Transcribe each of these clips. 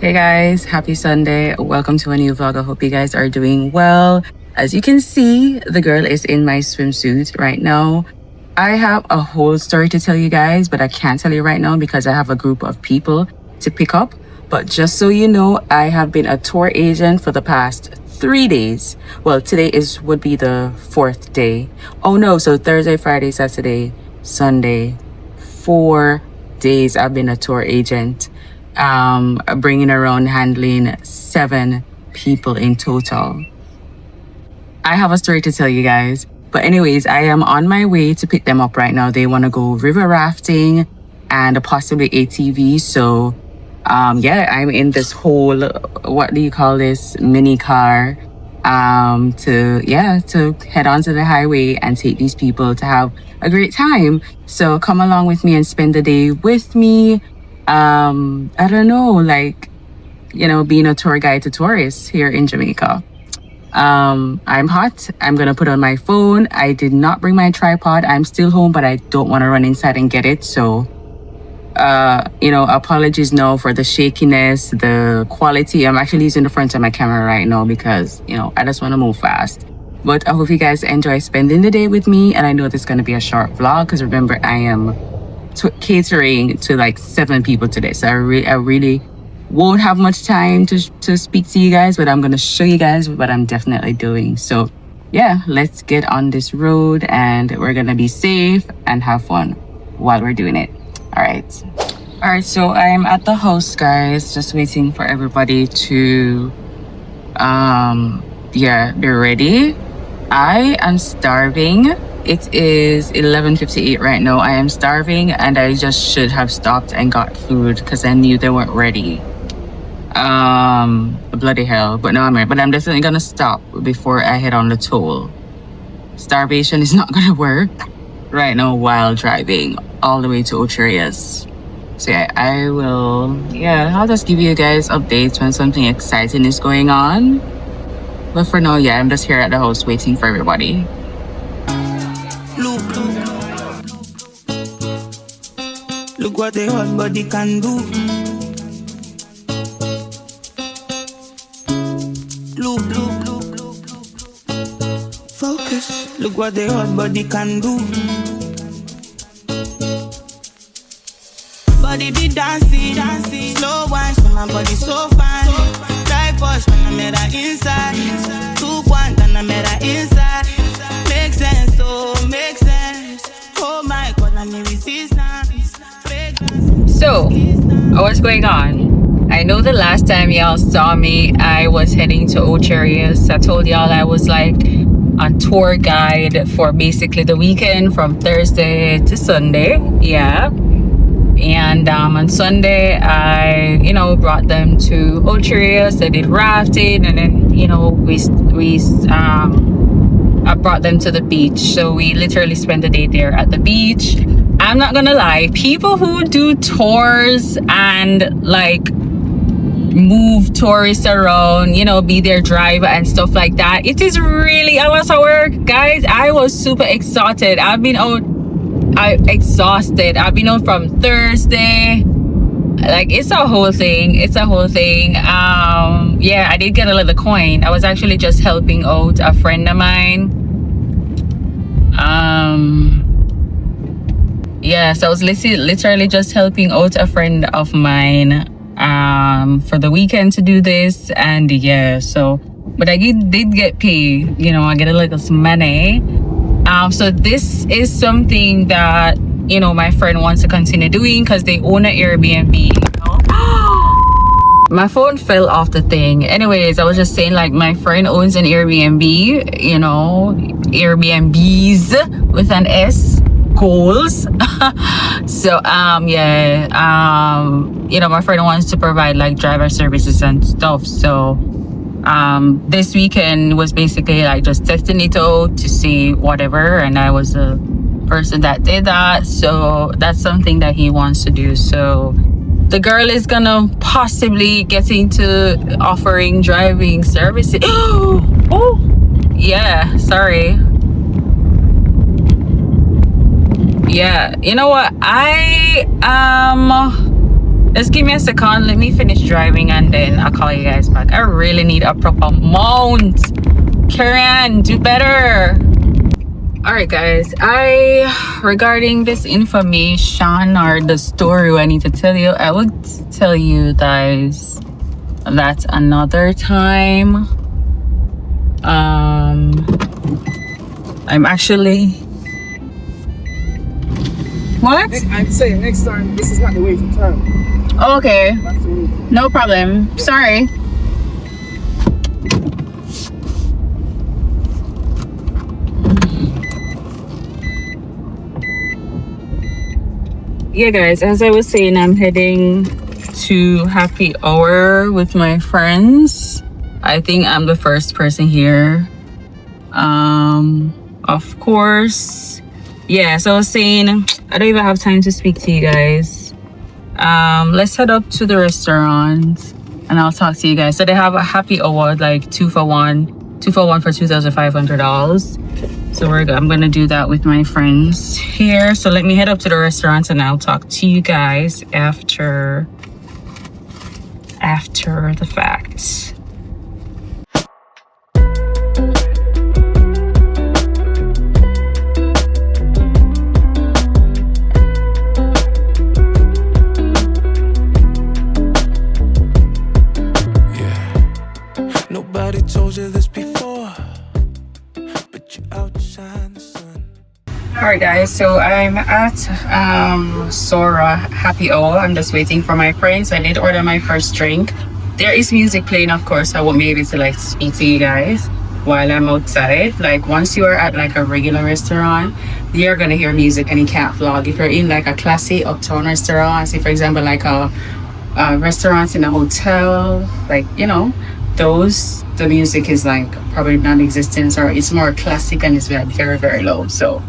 Hey guys, happy Sunday. Welcome to a new vlog. I hope you guys are doing well. As you can see, the girl is in my swimsuit right now. I have a whole story to tell you guys, but I can't tell you right now because I have a group of people to pick up. But just so you know, I have been a tour agent for the past 3 days. Well, today would be the 4th day. Oh no, so Thursday, Friday, Saturday, Sunday, 4 days I've been a tour agent. Bringing around handling 7 people in total. I have a story to tell you guys, but anyways, I am on my way to pick them up right now. They want to go river rafting and possibly ATV. So yeah, I'm in this whole, what do you call this, mini car to head onto the highway and take these people to have a great time. So come along with me and spend the day with me. I don't know, like, you know, being a tour guide to tourists here in Jamaica. I'm hot. I'm gonna put on my phone. I did not bring my tripod. I'm still home, but I don't want to run inside and get it. So, you know, apologies now for the shakiness, the quality. I'm actually using the front of my camera right now because, you know, I just want to move fast. But I hope you guys enjoy spending the day with me. And I know this is gonna be a short vlog because remember, I am catering to like 7 people today, so I really won't have much time to speak to you guys, but I'm gonna show you guys what I'm definitely doing. So yeah, let's get on this road and we're gonna be safe and have fun while we're doing it. All right, so I'm at the house, guys, just waiting for everybody to be ready. I am starving. It is 11:58 right now. I am starving and I just should have stopped and got food because I knew they weren't ready. Bloody hell. But no, I'm ready. But I'm definitely gonna stop before I head on the toll. Starvation is not gonna work right now while driving all the way to Ocho Rios. So yeah, I'll just give you guys updates when something exciting is going on. But for now, yeah, I'm just here at the house waiting for everybody. Look what the whole body can do. Look. Focus. Look what the whole body can do. Body be dancing. Slow wine, so my body so fine. Drive push when I met her inside. 2-1, then I met her inside. Makes sense, oh, makes sense. Oh my God, I need resistance. So, what's going on? I know the last time y'all saw me, I was heading to Ocho Rios. I told y'all I was like a tour guide for basically the weekend from Thursday to Sunday. Yeah. And on Sunday, I, you know, brought them to Ocho Rios. I did rafting, and then, you know, I brought them to the beach. So we literally spent the day there at the beach. I'm not gonna lie, people who do tours and like move tourists around, you know, be their driver and stuff like that, it is really a lot of work, guys. I was super exhausted. I've been out from Thursday. Like, it's a whole thing. Yeah, I did get a little coin. I was actually just helping out a friend of mine. Yeah, so I was literally just helping out a friend of mine for the weekend to do this. And yeah, so, but I did get paid, you know, I get a little some money. So this is something that, you know, my friend wants to continue doing because they own an Airbnb, you know? My phone fell off the thing. Anyways, I was just saying, like, my friend owns an Airbnb, you know, Airbnbs with an S, goals. So you know, my friend wants to provide like driver services and stuff. So this weekend was basically like just testing it out to see whatever, and I was a person that did that. So that's something that he wants to do. So the girl is gonna possibly get into offering driving services. Oh yeah, sorry. Yeah, you know what, I Just give me a second. Let me finish driving and then I'll call you guys back. I really need a proper mount. Kerrian, do better. All right, guys. Regarding this information or the story I need to tell you, I would tell you guys that another time. I'm actually. What? I'm saying next time, this is not the way to turn. Okay. No problem. Sorry. Yeah, guys, as I was saying, I'm heading to happy hour with my friends. I think I'm the first person here. Of course. Yeah, so I was saying, I don't even have time to speak to you guys. Let's head up to the restaurant and I'll talk to you guys. So they have a happy award, like 2 for 1 for $2,500. So I'm gonna do that with my friends here. So let me head up to the restaurant and I'll talk to you guys after the fact. Nobody told you this before, but you outshine the sun. Alright guys, so I'm at Sora Happy Hour. I'm just waiting for my friends. I did order my first drink. There is music playing, of course. I won't be able to like speak to you guys while I'm outside. Like once you are at like a regular restaurant, you're gonna hear music and you can't vlog. If you're in like a classy uptown restaurant, say for example like a restaurant in a hotel, like you know, the music is like probably non-existent or it's more classic and it's like very very low. So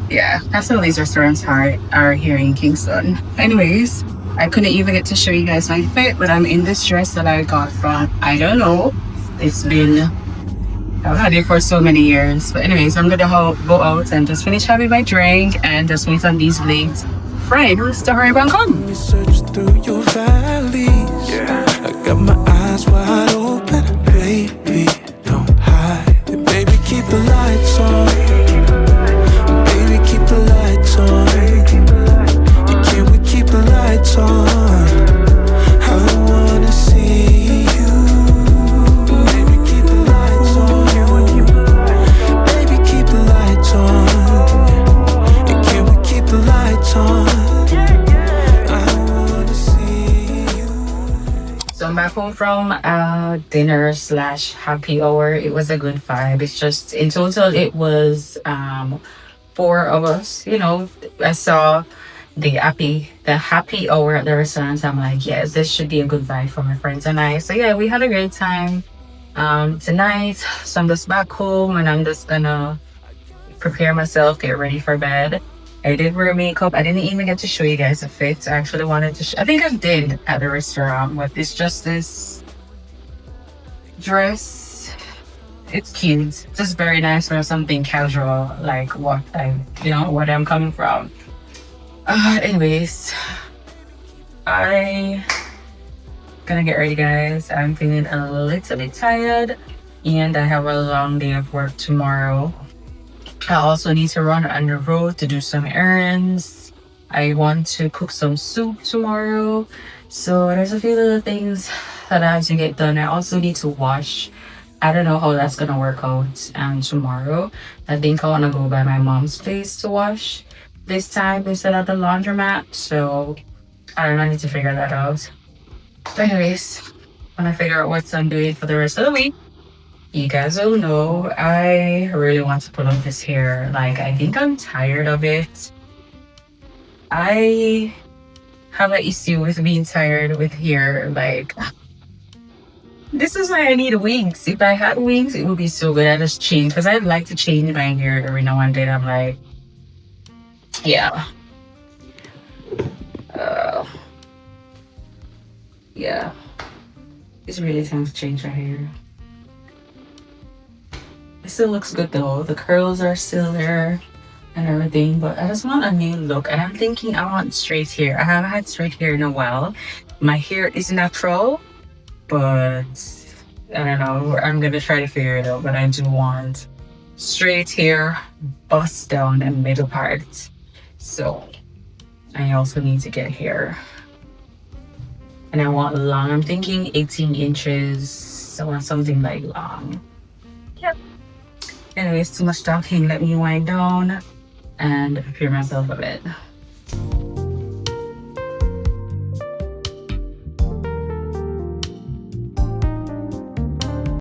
yeah, that's how these restaurants are here in Kingston. Anyways, I couldn't even get to show you guys my fit, but I'm in this dress that I got from, I don't know, I've had it for so many years. But anyways, I'm gonna go out and just finish having my drink and just wait on these late friends to hurry up and come. We search through your valleys. Yeah. I got my eyes wide open, baby. Don't hide, and baby, keep the lights on. Baby, keep the lights on. You can't we keep the lights on? I wanna see you. Baby, keep the lights on. Baby, keep the lights on. You can't we keep the lights on? So I'm back home from dinner / happy hour. It was a good vibe. It's just in total it was 4 of us. You know, I saw the happy hour at the restaurant. I'm like, yes, this should be a good vibe for my friends and I. So yeah, we had a great time tonight. So I'm just back home and I'm just gonna prepare myself, get ready for bed. I did wear makeup. I didn't even get to show you guys the fit. I actually wanted to I think I did at the restaurant, but it's just this dress. It's cute. Just very nice for something casual, like what I'm coming from. Anyways, I gonna get ready, guys. I'm feeling a little bit tired and I have a long day of work tomorrow. I also need to run on the road to do some errands. I want to cook some soup tomorrow. So there's a few little things that I have to get done. I also need to wash. I don't know how that's gonna work out tomorrow. I think I wanna go by my mom's place to wash this time instead of the laundromat. So I don't know, I need to figure that out. But anyways, when I figure out what I'm doing for the rest of the week, you guys will know. I really want to put on this hair. Like, I think I'm tired of it. I have an issue with being tired with hair. Like, this is why I need wings. If I had wings, it would be so good. I just change, because I'd like to change my hair every now and then. I'm like, yeah. Yeah. It's really time to change my hair. It still looks good though. The curls are still there. and everything, but I just want a new look. And I'm thinking I want straight hair. I haven't had straight hair in a while. My hair is natural, but I don't know. I'm gonna try to figure it out. But I do want straight hair, bust down and middle part. So I also need to get hair. And I want long. I'm thinking 18 inches. I want something like long. Yep. Anyways, too much talking. Let me wind down and prepare myself a bit.